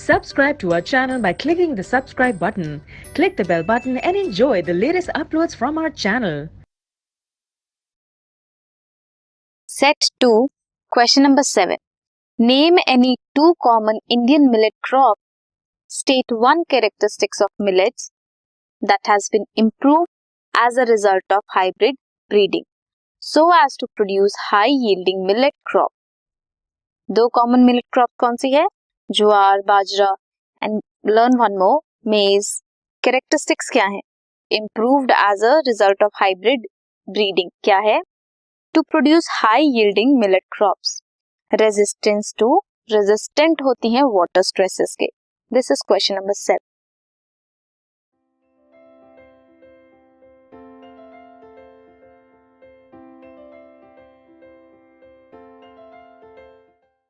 Subscribe to our channel by clicking the subscribe button. Click the bell button and enjoy the latest uploads from our channel. Set 2, question number 7. Name any two common Indian millet crop. State one characteristics of millets that has been improved as a result of hybrid breeding so as to produce high yielding millet crop. दो common millet crop कौन सी है? Jowar, bajra and learn one more, maize. Characteristics क्या है? Improved as a result of hybrid breeding क्या है? To produce high yielding millet crops. Resistant होती हैं वाटर स्ट्रेसेस के. This is question number 7.